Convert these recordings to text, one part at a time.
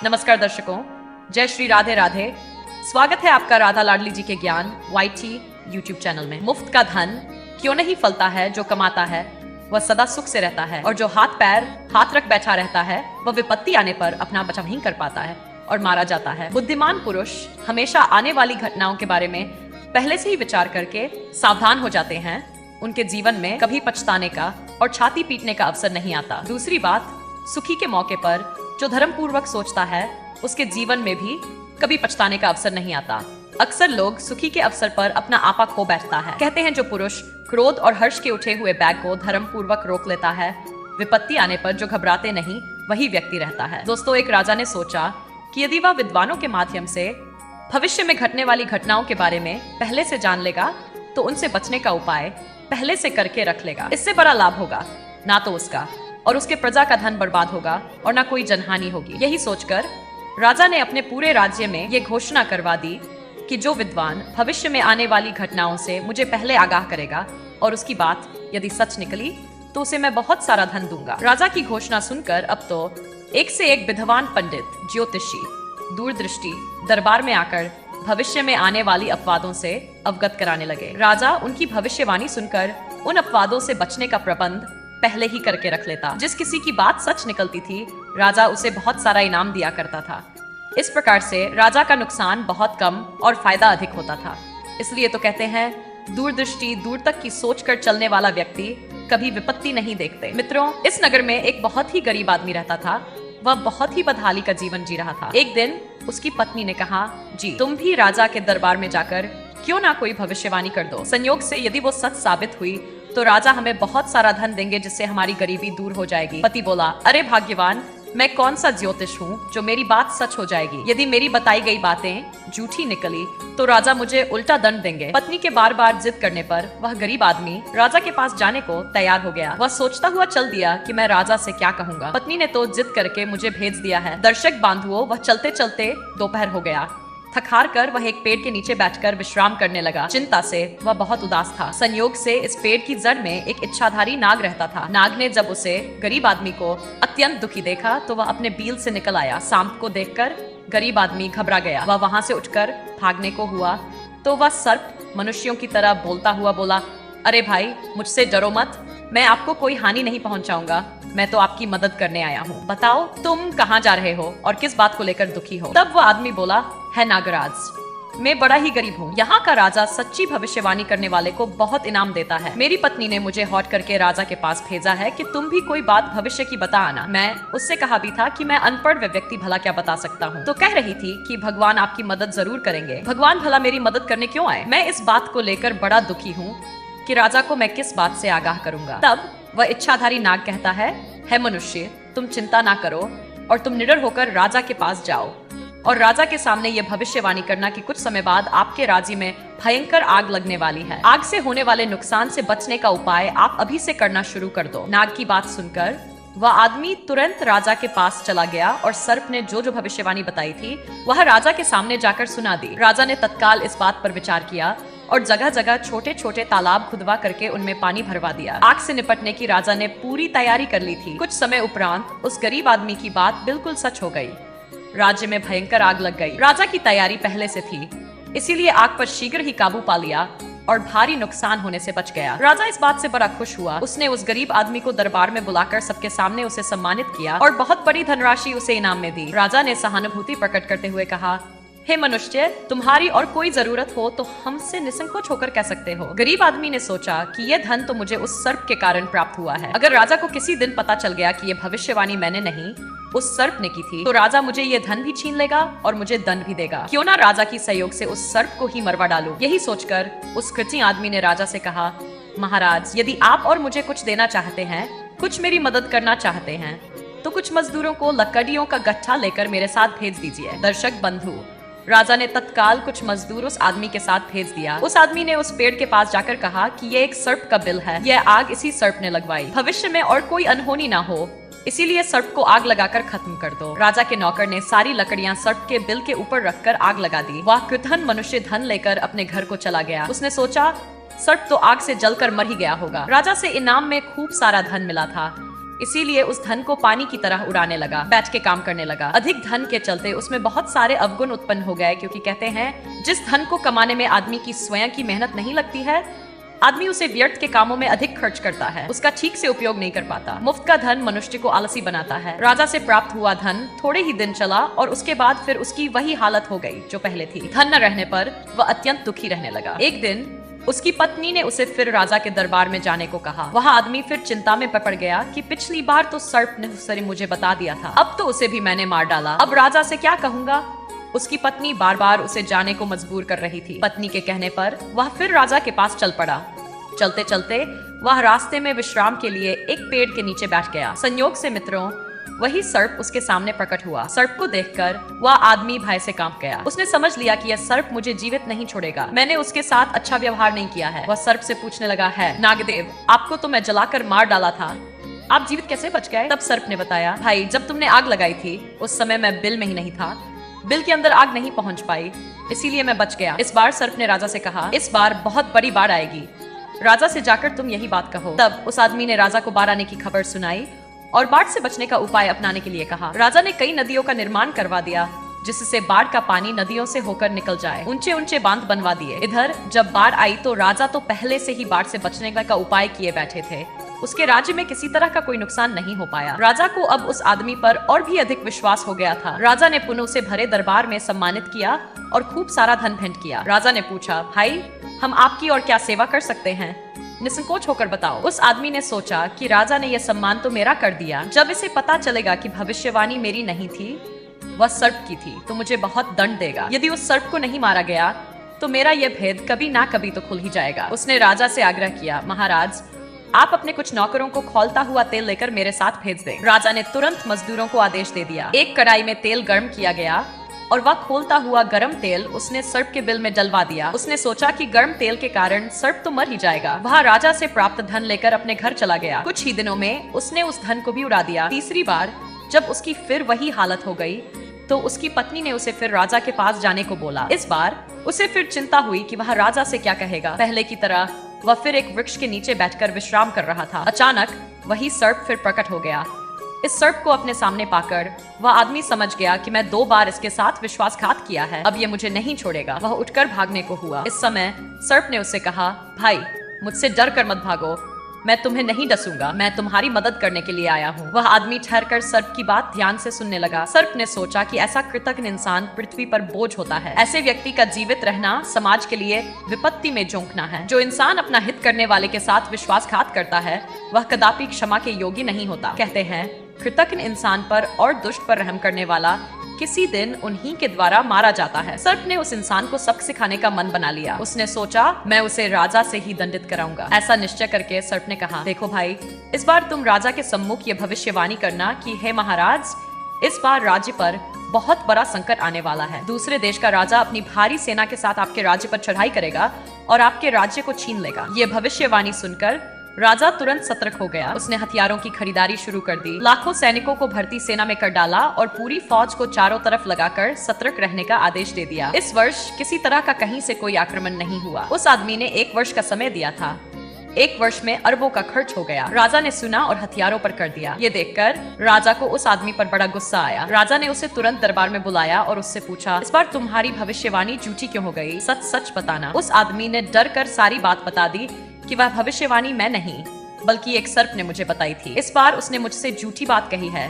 नमस्कार दर्शकों, जय श्री राधे राधे। स्वागत है आपका राधा लाडली जी के ज्ञान YT यूट्यूब चैनल में। मुफ्त का धन क्यों नहीं फलता है, जो कमाता है वह सदा सुख से रहता है, और जो हाथ रख बैठा रहता है वह विपत्ति आने पर अपना बचाव नहीं कर पाता है और मारा जाता है। बुद्धिमान पुरुष हमेशा आने वाली घटनाओं के बारे में पहले से ही विचार करके सावधान हो जाते हैं। उनके जीवन में कभी पछताने का और छाती पीटने का अवसर नहीं आता। दूसरी बात, सुखी के मौके पर जो धर्म पूर्वक सोचता है उसके जीवन में भी कभी पछताने का अवसर नहीं आता। अक्सर लोग सुखी के अवसर पर अपना आपा खो बैठता है। कहते हैं जो पुरुष क्रोध और हर्ष के उठे हुए बैग को धर्म पूर्वक रोक लेता है, विपत्ति आने पर जो घबराते नहीं वही व्यक्ति रहता है। दोस्तों, एक राजा ने सोचा कि यदि वह विद्वानों के माध्यम से भविष्य में घटने वाली घटनाओं के बारे में पहले से जान लेगा तो उनसे बचने का उपाय पहले से करके रख लेगा। इससे बड़ा लाभ होगा, ना तो उसका और उसके प्रजा का धन बर्बाद होगा और ना कोई जनहानि होगी। यही सोचकर राजा ने अपने पूरे राज्य में ये घोषणा करवा दी कि जो विद्वान भविष्य में आने वाली घटनाओं से मुझे पहले आगाह करेगा और उसकी बात यदि सच निकली तो उसे मैं बहुत सारा धन दूंगा। राजा की घोषणा सुनकर अब तो एक से एक विद्वान पंडित, ज्योतिषी, दूरदृष्टि दरबार में आकर भविष्य में आने वाली अपवादों से अवगत कराने लगे। राजा उनकी भविष्यवाणी सुनकर उन अपवादों से बचने का प्रबंध पहले ही करके रख लेता। जिस किसी की बात सच निकलती थी, राजा उसे बहुत सारा इनाम दिया करता था। इस प्रकार से राजा का नुकसान बहुत कम और फायदा अधिक होता था। इसलिए तो कहते हैं, दूरदृष्टि, दूर तक की सोच कर चलने वाला व्यक्ति कभी विपत्ति नहीं देखते। मित्रों, इस नगर में एक बहुत ही गरीब आदमी रहता था। वह बहुत ही बदहाली का जीवन जी रहा था। एक दिन उसकी पत्नी ने कहा, जी तुम भी राजा के दरबार में जाकर क्यों ना कोई भविष्यवाणी कर दो। संयोग से यदि वो सच साबित हुई तो राजा हमें बहुत सारा धन देंगे, जिससे हमारी गरीबी दूर हो जाएगी। पति बोला, अरे भाग्यवान, मैं कौन सा ज्योतिष हूँ जो मेरी बात सच हो जाएगी। यदि मेरी बताई गई बातें झूठी निकली तो राजा मुझे उल्टा दंड देंगे। पत्नी के बार बार जिद करने पर वह गरीब आदमी राजा के पास जाने को तैयार हो गया। वह सोचता हुआ चल दिया कि मैं राजा से क्या कहूँगा। पत्नी ने तो जिद करके मुझे भेज दिया है। दर्शक बांधुओं, वह चलते चलते दोपहर हो गया। थक हार कर वह एक पेड़ के नीचे बैठकर विश्राम करने लगा। चिंता से वह बहुत उदास था। संयोग से इस पेड़ की जड़ में एक इच्छाधारी नाग रहता था। नाग ने जब उसे गरीब आदमी को अत्यंत दुखी देखा तो वह अपने बील से निकल आया। सांप को देखकर गरीब आदमी घबरा गया। वह वहां से उठकर भागने को हुआ तो वह सर्प मनुष्यों की तरह बोलता हुआ बोला, अरे भाई, मुझसे डरो मत, मैं आपको कोई हानि नहीं पहुंचाऊंगा। मैं तो आपकी मदद करने आया हूँ। बताओ तुम कहाँ जा रहे हो और किस बात को लेकर दुखी हो। तब वो आदमी बोला, है नागराज, मैं बड़ा ही गरीब हूँ। यहाँ का राजा सच्ची भविष्यवाणी करने वाले को बहुत इनाम देता है। मेरी पत्नी ने मुझे हौट करके राजा के पास भेजा है कि तुम भी कोई बात भविष्य की बता आना। मैं उससे कहा भी था कि मैं अनपढ़ व्यक्ति भला क्या बता सकता हूँ। तो कह रही थी कि भगवान आपकी मदद जरूर करेंगे। भगवान भला मेरी मदद करने क्यों आए? मैं इस बात को लेकर बड़ा दुखी हूँ कि राजा को मैं किस बात से आगाह करूंगा। तब वह इच्छाधारी नाग कहता है मनुष्य, तुम चिंता ना करो और तुम निडर होकर राजा के पास जाओ और राजा के सामने ये भविष्यवाणी करना कि कुछ समय बाद आपके राज्य में भयंकर आग लगने वाली है। आग से होने वाले नुकसान से बचने का उपाय आप अभी से करना शुरू कर दो। नाग की बात सुनकर वह आदमी तुरंत राजा के पास चला गया और सर्प ने जो जो भविष्यवाणी बताई थी वह राजा के सामने जाकर सुना दी। राजा ने तत्काल इस बात पर विचार किया और जगह जगह छोटे छोटे तालाब खुदवा करके उनमें पानी भरवा दिया। आग से निपटने की राजा ने पूरी तैयारी कर ली थी। कुछ समय उपरांत उस गरीब आदमी की बात बिल्कुल सच हो गई। राज्य में भयंकर आग लग गई। राजा की तैयारी पहले से थी, इसीलिए आग पर शीघ्र ही काबू पा लिया और भारी नुकसान होने से बच गया। राजा इस बात से बड़ा खुश हुआ। उसने उस गरीब आदमी को दरबार में बुलाकर सबके सामने उसे सम्मानित किया और बहुत बड़ी धनराशि उसे इनाम में दी। राजा ने सहानुभूति प्रकट करते हुए कहा, हे मनुष्य, तुम्हारी और कोई जरूरत हो तो हमसे निसंकोच होकर कह सकते हो। गरीब आदमी ने सोचा कि यह धन तो मुझे उस सर्प के कारण प्राप्त हुआ है। अगर राजा को किसी दिन पता चल गया कि यह भविष्यवाणी मैंने नहीं उस सर्प ने की थी तो राजा मुझे ये धन भी छीन लेगा और मुझे दंड भी देगा। क्यों ना राजा की सहयोग से उस सर्प को ही मरवा डालूं। यही सोचकर उस कृति आदमी ने राजा से कहा, महाराज, यदि आप और मुझे कुछ देना चाहते हैं, कुछ मेरी मदद करना चाहते हैं, तो कुछ मजदूरों को लकड़ियों का गट्ठा लेकर मेरे साथ भेज दीजिए। दर्शक बंधु, राजा ने तत्काल कुछ मजदूर उस आदमी के साथ भेज दिया। उस आदमी ने उस पेड़ के पास जाकर कहा कि यह एक सर्प का बिल है, यह आग इसी सर्प ने लगवाई। भविष्य में और कोई अनहोनी ना हो, इसीलिए सर्प को आग लगाकर खत्म कर दो। राजा के नौकर ने सारी लकड़ियां सर्प के बिल के ऊपर रखकर आग लगा दी। वह कृतघ्न मनुष्य धन लेकर अपने घर को चला गया। उसने सोचा, सर्प तो आग से जलकर मर ही गया होगा। राजा से इनाम में खूब सारा धन मिला था। इसीलिए उस धन को पानी की तरह उड़ाने लगा, बैठ के काम करने लगा। अधिक धन के चलते उसमें बहुत सारे अवगुण उत्पन्न हो गए, क्योंकि कहते हैं जिस धन को कमाने में आदमी की स्वयं की मेहनत नहीं लगती है, आदमी उसे व्यर्थ के कामों में अधिक खर्च करता है, उसका ठीक से उपयोग नहीं कर पाता। मुफ्त का धन मनुष्य को आलसी बनाता है। राजा से प्राप्त हुआ धन थोड़े ही दिन चला और उसके बाद फिर उसकी वही हालत हो गई जो पहले थी। धन न रहने पर वह अत्यंत दुखी रहने लगा। एक दिन उसकी पत्नी ने उसे फिर राजा के दरबार में जाने को कहा। वह आदमी फिर चिंता में पड़ गया कि पिछली बार तो सर्प ने उसने मुझे बता दिया था, अब तो उसे भी मैंने मार डाला, अब राजा से क्या कहूंगा। उसकी पत्नी बार बार उसे जाने को मजबूर कर रही थी। पत्नी के कहने पर वह फिर राजा के पास चल पड़ा। चलते चलते वह रास्ते में विश्राम के लिए एक पेड़ के नीचे बैठ गया। संयोग से मित्रों, वही सर्प उसके सामने प्रकट हुआ। सर्प को देखकर वह आदमी भय से कांप गया। उसने समझ लिया कि यह सर्प मुझे जीवित नहीं छोड़ेगा, मैंने उसके साथ अच्छा व्यवहार नहीं किया है। वह सर्प से पूछने लगा, है नागदेव, आपको तो मैं जलाकर मार डाला था, आप जीवित कैसे बच गए? तब सर्प ने बताया, भाई जब तुमने आग लगाई थी उस समय मैं बिल में ही नहीं था, बिल के अंदर आग नहीं पहुंच पाई, इसीलिए मैं बच गया। इस बार सर्प ने राजा से कहा, इस बार बहुत बड़ी बाढ़ आएगी, राजा से जाकर तुम यही बात कहो। तब उस आदमी ने राजा को बाढ़ आने की खबर सुनाई और बाढ़ से बचने का उपाय अपनाने के लिए कहा। राजा ने कई नदियों का निर्माण करवा दिया जिससे बाढ़ का पानी नदियों से होकर निकल जाए। ऊंचे ऊंचे बांध बनवा दिए। इधर जब बाढ़ आई तो राजा तो पहले से ही बाढ़ से बचने का उपाय किए बैठे थे। उसके राज्य में किसी तरह का कोई नुकसान नहीं हो पाया। राजा को अब उस आदमी पर और भी अधिक विश्वास हो गया था। राजा ने पुनः उसे भरे दरबार में सम्मानित किया और खूब सारा धन भेंट किया। राजा ने पूछा, भाई हम आपकी और क्या सेवा कर सकते हैं, निसंकोच होकर बताओ। उस आदमी ने सोचा कि राजा ने यह सम्मान तो मेरा कर दिया, जब इसे पता चलेगा कि भविष्यवाणी मेरी नहीं थी, वह सर्प की थी, तो मुझे बहुत दंड देगा। यदि उस सर्प को नहीं मारा गया तो मेरा यह भेद कभी ना कभी तो खुल ही जाएगा। उसने राजा से आग्रह किया, महाराज आप अपने कुछ नौकरों को खौलता हुआ तेल लेकर मेरे साथ भेज दें। राजा ने तुरंत मजदूरों को आदेश दे दिया। एक कढ़ाई में तेल गर्म किया गया और वह खोलता हुआ गर्म तेल उसने सर्प के बिल में डलवा दिया। उसने सोचा कि गर्म तेल के कारण सर्प तो मर ही जाएगा। वह राजा से प्राप्त धन लेकर अपने घर चला गया। कुछ ही दिनों में उसने उस धन को भी उड़ा दिया। तीसरी बार जब उसकी फिर वही हालत हो गई तो उसकी पत्नी ने उसे फिर राजा के पास जाने को बोला। इस बार उसे फिर चिंता हुई कि वह राजा से क्या कहेगा। पहले की तरह वह फिर एक वृक्ष के नीचे बैठकर विश्राम कर रहा था। अचानक वही सर्प फिर प्रकट हो गया। इस सर्प को अपने सामने पाकर वह आदमी समझ गया कि मैं 2 बार इसके साथ विश्वासघात किया है, अब ये मुझे नहीं छोड़ेगा। वह उठकर भागने को हुआ। इस समय सर्प ने उससे कहा, भाई मुझसे डर कर मत भागो, मैं तुम्हें नहीं डसूंगा, मैं तुम्हारी मदद करने के लिए आया हूँ। वह आदमी ठहरकर सर्प की बात ध्यान से सुनने लगा। सर्प ने सोचा कि ऐसा कृतज्ञ इंसान पृथ्वी पर बोझ होता है। ऐसे व्यक्ति का जीवित रहना समाज के लिए विपत्ति में झोंकना है। जो इंसान अपना हित करने वाले के साथ विश्वासघात करता है वह कदापि क्षमा के योग्य नहीं होता। कहते हैं कृतज्ञ इंसान पर और दुष्ट पर रहम करने वाला किसी दिन उन्हीं के द्वारा मारा जाता है। सर्प ने उस इंसान को सबक सिखाने का मन बना लिया। उसने सोचा मैं उसे राजा से ही दंडित कराऊंगा। ऐसा निश्चय करके सर्प ने कहा, देखो भाई इस बार तुम राजा के सम्मुख ये भविष्यवाणी करना कि हे महाराज इस बार राज्य पर बहुत बड़ा संकट आने वाला है। दूसरे देश का राजा अपनी भारी सेना के साथ आपके राज्य पर चढ़ाई करेगा और आपके राज्य को छीन लेगा। ये भविष्यवाणी सुनकर राजा तुरंत सतर्क हो गया। उसने हथियारों की खरीदारी शुरू कर दी, लाखों सैनिकों को भर्ती सेना में कर डाला और पूरी फौज को चारों तरफ लगाकर सतर्क रहने का आदेश दे दिया। इस वर्ष किसी तरह का कहीं से कोई आक्रमण नहीं हुआ। उस आदमी ने 1 वर्ष का समय दिया था। 1 वर्ष में अरबों का खर्च हो गया। राजा ने सुना और हथियारों पर कर दिया। ये देखकर राजा को उस आदमी पर बड़ा गुस्सा आया। राजा ने उसे तुरंत दरबार में बुलाया और उससे पूछा, इस बार तुम्हारी भविष्यवाणी झूठी क्यों हो गई? सच सच बताना। उस आदमी ने डर कर सारी बात बता दी कि वह भविष्यवाणी मैं नहीं बल्कि एक सर्प ने मुझे बताई थी। इस बार उसने मुझसे झूठी बात कही है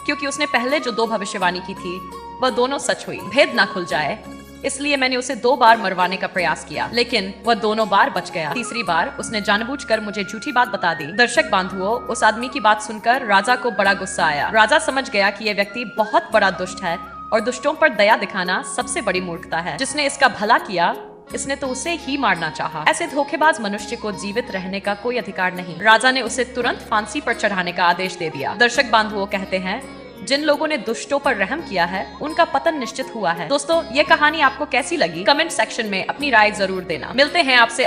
क्योंकि उसने पहले जो 2 भविष्यवाणी की थी वह दोनों सच हुई। भेद ना खुल जाए इसलिए मैंने उसे 2 बार मरवाने का प्रयास किया, लेकिन वह दोनों बार बच गया। तीसरी बार उसने जानबूझकर मुझे झूठी बात बता दी। दर्शक बांधुओं, उस आदमी की बात सुनकर राजा को बड़ा गुस्सा आया। राजा समझ गया कि यह व्यक्ति बहुत बड़ा दुष्ट है और दुष्टों पर दया दिखाना सबसे बड़ी मूर्खता है। जिसने इसका भला किया इसने तो उसे ही मारना चाहा। ऐसे धोखेबाज मनुष्य को जीवित रहने का कोई अधिकार नहीं। राजा ने उसे तुरंत फांसी पर चढ़ाने का आदेश दे दिया। दर्शक बांधुओं कहते हैं जिन लोगों ने दुष्टों पर रहम किया है उनका पतन निश्चित हुआ है। दोस्तों ये कहानी आपको कैसी लगी कमेंट सेक्शन में अपनी राय जरूर देना। मिलते हैं आपसे